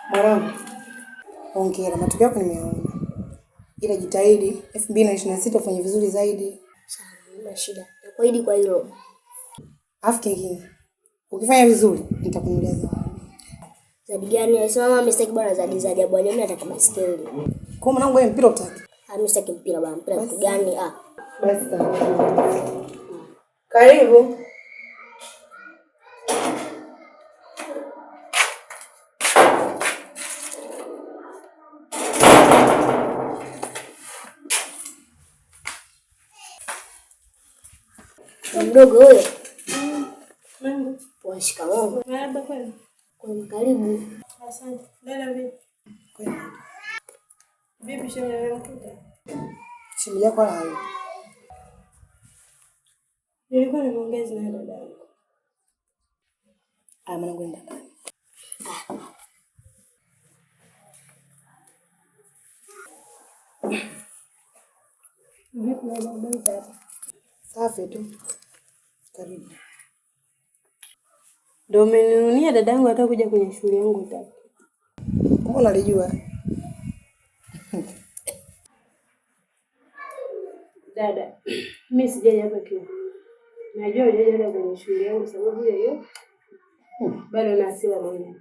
Mwanangu. Hongera, matokeo yako nimeona. Ila jitahidi 2026 ufanye vizuri zaidi. Sawa, bila shida. Nakuahidi kwa hilo. Afu kingine. Ukifanya vizuri nitakununulia zawadi. Zawadi gani? Anasema mama msitaki bwana zawadi ya bwana, mimi nataka baskeli. Kwa mwanangu wewe mpira utaki? Mimi sitaki mpira bwana, mpira kitu gani? Basi karibu. Mdogo huyo. Mambo. Poa, shikamoo. Marhaba kwani. Kwa karibu. Asante. Dada vipi? Kwani. Vipi shemeji yako? Shemeji yako hayo. Nilikuwa nimeongeza na dada yangu. Mwanangu nenda ndani. Vipi na dada? Safi tu. Karibu. Ndio umeninunia dadangu hata kuja kwenye shule yangu tatu. Mbona unalijua? Dada, mimi sijaja hapa tu. Najua hujaja kwenye shule yangu sababu hiyo. Bado na hasira mwenyewe.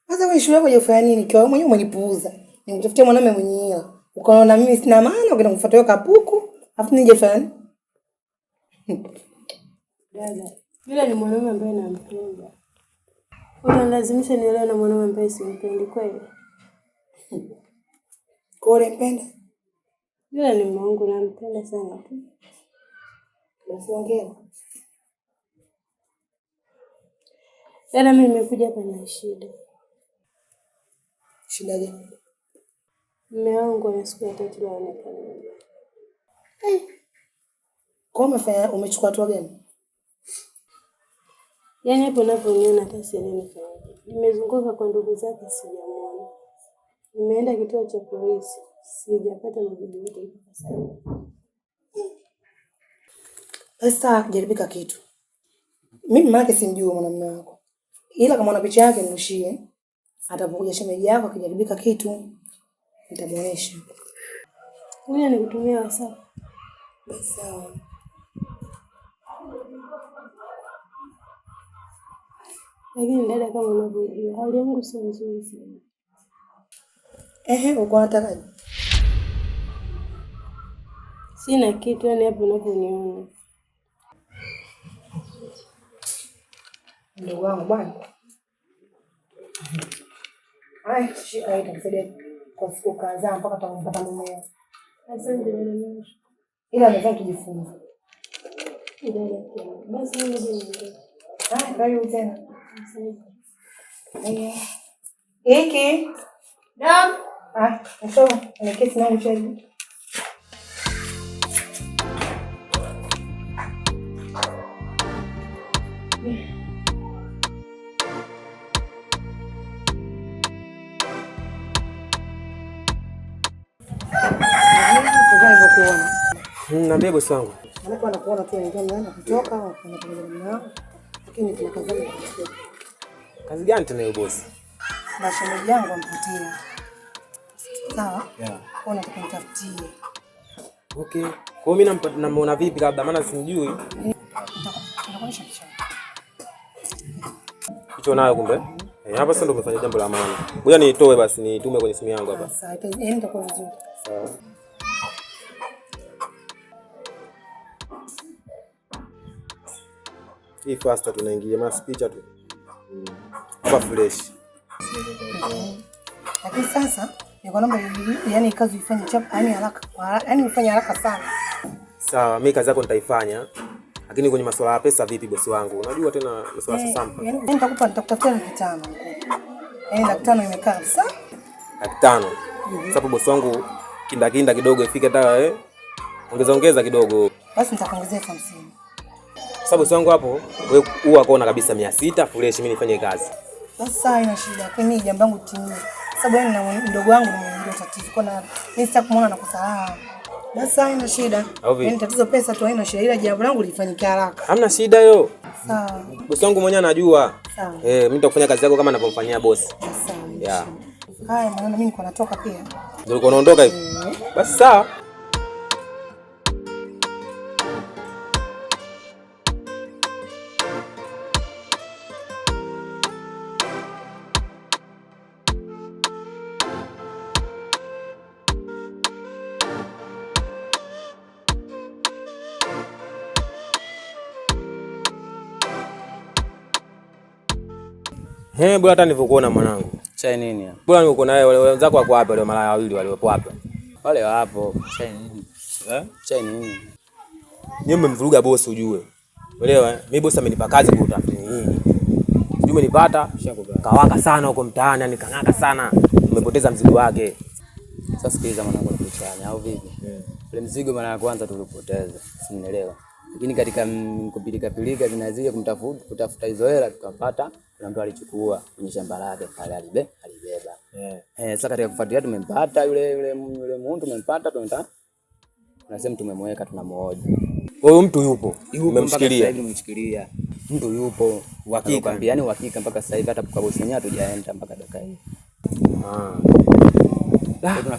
Sasa wewe shule yako hujafanya nini? Kwa mwenyewe umenipuuza. Nimtafutie mwanamume mwenye hela. Ukaona mimi sina maana ukaenda kufuata wewe kapuku, afu nije fanya. Dada, yule ni mwanamume ambaye nampenda. Unalazimisha nielewe na mwanamume ambaye simpendi kweli? Kwa nini mpenda? Yule ni mume wangu nampenda sana tu. Basi ongea. Dada, mimi nimekuja hapa na shida. Shida gani? Mume wangu ana siku ya 3 laonekana. Kwa umefanya umechukua hatua gani? Yaani hapo unaponiona hata sielewi fanya. Nimezunguka kwa ndugu zake sijamuona. Nimeenda kituo cha polisi, sijapata majibu yote mpaka sasa. Sasa kujaribika kitu. Mimi maana simjui mwanamume wako. Ila kama una picha yake nirushie. Atapokuja shemeji yako akijaribika kitu nitamuonesha. Ngoja nikutumie WhatsApp. Sawa. Lakini dada, kama unavyojua hali yangu sio nzuri sana. Uko unataka? Sina kitu, yani hapo unaponiona. Ndugu wangu bwana. Shika hii itakusaidia kwa siku kadhaa mpaka utakapata mume. Asante dada. Ila nataka tujifunze. Basi mimi ndio. Karibu tena. Asante. Hiki. Naam. Nasoma. Nimeketi na mchezo. Niambie bosi wangu. Anakuwa anakuona tu wengine mnaenda kutoka au anakuja mnao. Lakini kuna kazi gani? Kazi gani tena hiyo bosi? Na shemeji yangu ampotea. Sawa? Yeah. Kwa nini tukumtafutie? Okay. Kwa mimi namuona vipi labda maana simjui. Nitakuonyesha picha. Picha nayo kumbe? Hapa sasa ndo umefanya jambo la maana. Ngoja niitoe basi nitume kwenye simu yangu hapa. Sasa itakuwa vizuri. Sawa. Hii fasta tunaingia maana picha tu. Kwa fresh. Lakini sasa niko naomba yani kazi ifanye chapa yani haraka. Yani ufanye haraka sana. Sawa, mimi kazi yako nitaifanya. Lakini kwenye masuala ya pesa vipi bosi wangu? Unajua tena masuala ya sampa. Yani nitakupatia 5,000. Yani 5,000 imekaa sawa? 5,000. Sababu bosi wangu kinda kidogo ifike hata ongeza kidogo. Basi nitakuongezea 50. Sababu bosi wangu hapo wewe huwa kuona kabisa 600 fresh mimi nifanye kazi. Sasa ina shida. Kwa nini jambo langu timie? Sababu yani na mdogo wangu ndio tatizo. Kwa na mimi sitaki kumuona na kusahau. Basi haina shida. Yaani tatizo pesa tu haina shida, ila jambo langu lifanyike haraka. Hamna shida hiyo. Sawa. Bosi wangu mwenyewe anajua. Sawa. Mimi nitakufanya kazi yako kama ninavyomfanyia boss. Sawa. Yeah. Haya, maana mimi niko natoka pia. Ndio uko unaondoka hivi? Basi sawa. Bora hata nilivyokuona mwanangu. Chai nini hapa? Bora nilivyokuona wewe, wale wenzako wako wapi wale malaya wawili waliopo hapa? Wale wapo. Chai nini? Chai nini? Nyinyi mmemvuruga boss ujue. Umeelewa? Mimi boss amenipa kazi kwa utafiti nini? Sijui umenipata? Kawaka sana huko mtaani, yani kangaka sana. Umepoteza mzigo wake. Sasa sikiliza mwanangu nikuchane au vipi? Ule mzigo mara ya kwanza tulipoteza. Sinielewa. Lakini katika kupilika zinazidi kutafuta hizo hela tukapata, kuna mtu alichukua kwenye shamba lake pale alibeba. Sasa katika kufuatilia tumempata yule mtu tumempata tunasema tumemweka tunamuoja. Huyo mtu yupo. Umemshikilia. Mtu yupo. Uhakika. Yaani uhakika mpaka sasa hivi hata kwa bosi mwenyewe hatujaenda mpaka dakika hii.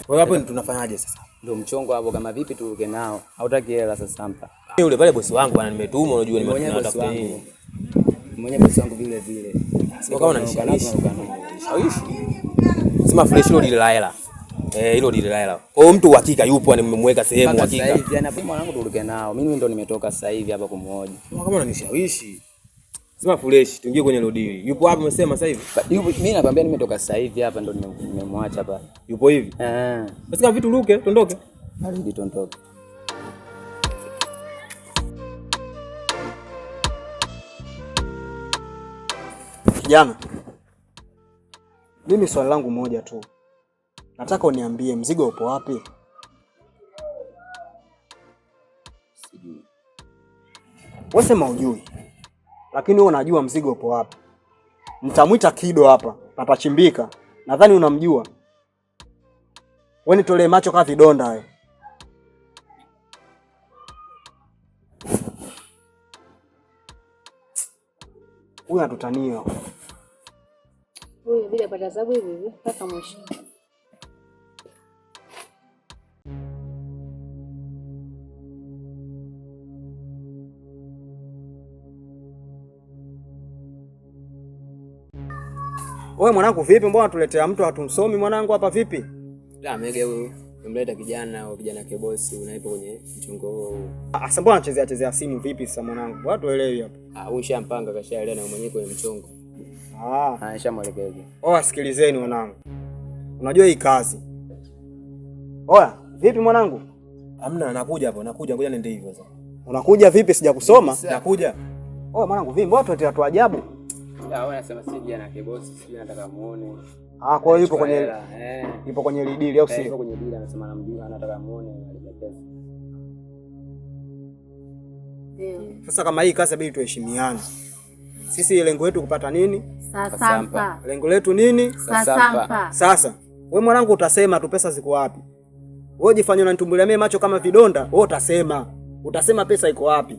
Kwa hapo tunafanyaje sasa? Ndio mchongo hapo kama vipi turuke nao. Hautaki hela sasa hapa. Yule pale bosi wangu bwana nimetuma unajua nimetafuta nini. Mwenye bosi wangu vile. Sio kama unanishawishi. Sema fresh hilo lile la hela. Hilo lile la hela. Kwa hiyo mtu uhakika yupo nimemweka sehemu uhakika. Sasa hivi anapima mwanangu turuke nao. Mimi ndo nimetoka sasa hivi hapa kumhoja. Kama unanishawishi. Sema fresh tuingie kwenye hilo deal. Yupo wapi umesema sasa hivi? Yupo mimi nakwambia nimetoka sasa hivi hapa ndo nimemwacha hapa. Yupo hivi? Basi kama vitu ruke, tuondoke. Baridi tuondoke. Kijana, mimi swali langu moja tu. Nataka uniambie mzigo upo wapi? Sijui. Wewe sema hujui. Lakini wewe unajua mzigo upo wapi. Mtamwita Kido hapa, patachimbika. Nadhani unamjua. Wewe nitolee macho kama vidonda wewe. Huyu atutania. Huyu bila pata sababu hivi mpaka mwisho. Wewe mwanangu vipi, mbona tuletea mtu hatumsomi mwanangu hapa vipi? Mege huyu umemleta kijana kebosi unaipo kwenye mchongo huo. Sasa mbona anachezea simu vipi sasa mwanangu? Watu elewi hapa. Huyu shampanga kashaelewa na mwenyewe kwenye mchongo. Nishamwelekeza. Sikilizeni mwanangu. Unajua hii kazi. Oya, vipi mwanangu? Hamna, nakuja hapo, ngoja niende hivyo sasa. Unakuja vipi sijakusoma? Nakuja. Mwanangu vipi, mbona tunatia watu ajabu? Wewe unasema si kijana kebosi, sijui nataka muone. Kwa hiyo yupo kwenye lidili au sio? Yupo kwenye dili anasema namjua anataka muone alipesa. Sasa kama hii kazi inabidi tuheshimiane. Sisi lengo letu kupata nini? Sasampa. Lengo letu nini? Sasampa. Sasa, wewe mwanangu utasema tu pesa ziko wapi? Wewe jifanye unanitumbulia mimi macho kama vidonda, wewe utasema pesa iko wapi?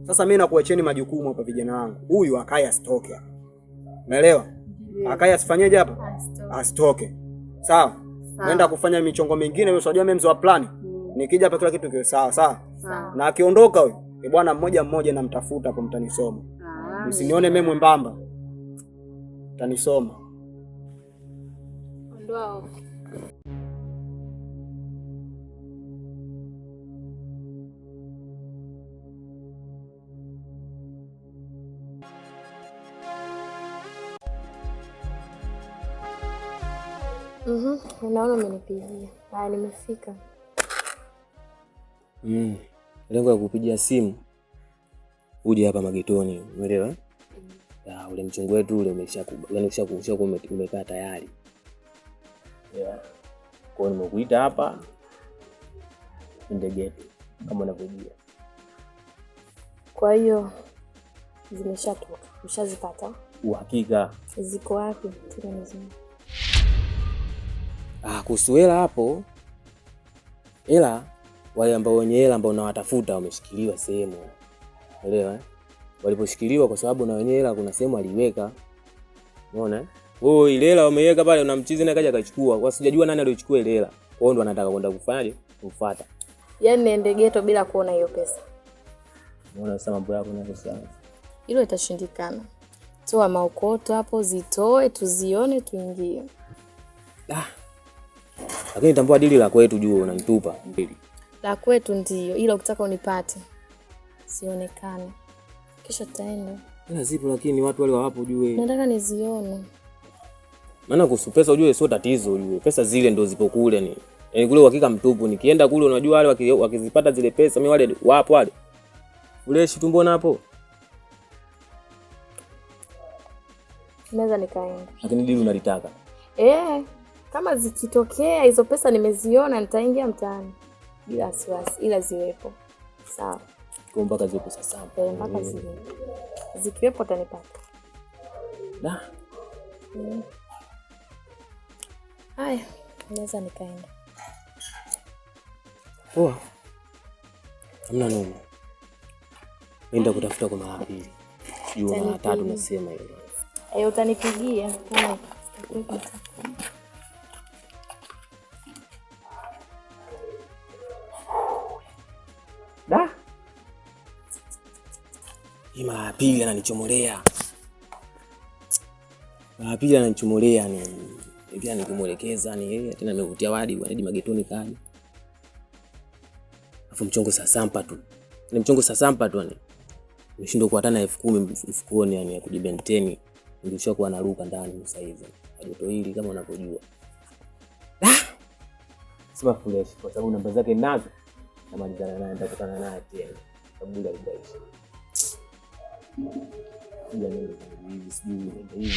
Sasa mimi nakuacheni majukumu hapa vijana wangu. Huyu akaya stoke. Unaelewa? Akaya asifanyeje hapa? Asitoke. Sawa? Naenda kufanya michongo mingine, wewe unajua mimi mzo wa plani. Nikija hapa kila kitu kiwe sawa. Na akiondoka huyu, bwana mmoja namtafuta hapo mtanisoma. Msinione mimi mwembamba. Mtanisoma. Ondoa. Unaona umenipigia. Haya nimefika. Lengo la kupigia simu uje hapa magetoni, umeelewa? Ule mchongo wetu ule umeshakuwa umekaa tayari. Kwa hiyo nimekuita hapa ndegeti kama unavyojua. Kwa hiyo zimeshatoka. Ushazipata? Uhakika. Ziko wapi? Tuna nzima. Kuhusu hela hapo. Hela wale ambao wenye hela ambao unawatafuta wameshikiliwa sehemu. Unaelewa? Waliposhikiliwa kwa sababu na wenye hela kuna sehemu aliweka Unaona? Wewe ile hela umeiweka pale unamchizi na kaja akachukua. Kwa sijajua nani aliyochukua ile hela. Kwa hiyo ndo anataka kwenda kufanyaje? Kufuata. Yaani niende ghetto bila kuona hiyo pesa. Unaona sasa mambo yako na pesa. Hilo itashindikana. Toa maokoto hapo, zitoe tuzione, tuingie. Lakini tambua dili la kwetu juu unanitupa. La kwetu ndio, ila ukitaka unipate sionekane. Kisha tutaenda. Ila zipo lakini watu wale hawapo juu. Nataka nizione. Maana kuhusu pesa ujue sio tatizo ujue. Pesa zile ndo zipo kule ni. Yaani kule uhakika mtupu. Nikienda kule unajua wale wakizipata zile pesa mimi wale wapo wale. Fresh tu mbona hapo? Naweza nikaenda. Lakini dili unalitaka. Kama zikitokea hizo pesa nimeziona nitaingia mtaani. Bila wasiwasi ila ziwepo. Sawa. Kwa mpaka zipo sasa. Mpaka ziwepo. Zikiwepo utanipata. Haya, naweza nikaenda. Poa. Hamna noma. Nenda kutafuta kwa mara pili. Jua mara tatu nasema hilo. Utanipigia kama hii mara pili ananichomolea. Mara pili ananichomolea ni pia nikimwelekeza ni yeye tena amevutia wadi hadi magetoni kaje. Afu mchongo sasampa tu. Ni mchongo sasampa tu yani. Nimeshindwa kuatana 10,000 mfukoni yani ya kujibenteni. Nilisha kuwa naruka ndani sasa hivi. Joto hili kama unavyojua. Sema fresh kwa sababu namba zake nazo. Namalizana naye nitakutana naye tena. Sababu ile ilibaishi. Sijui hivi.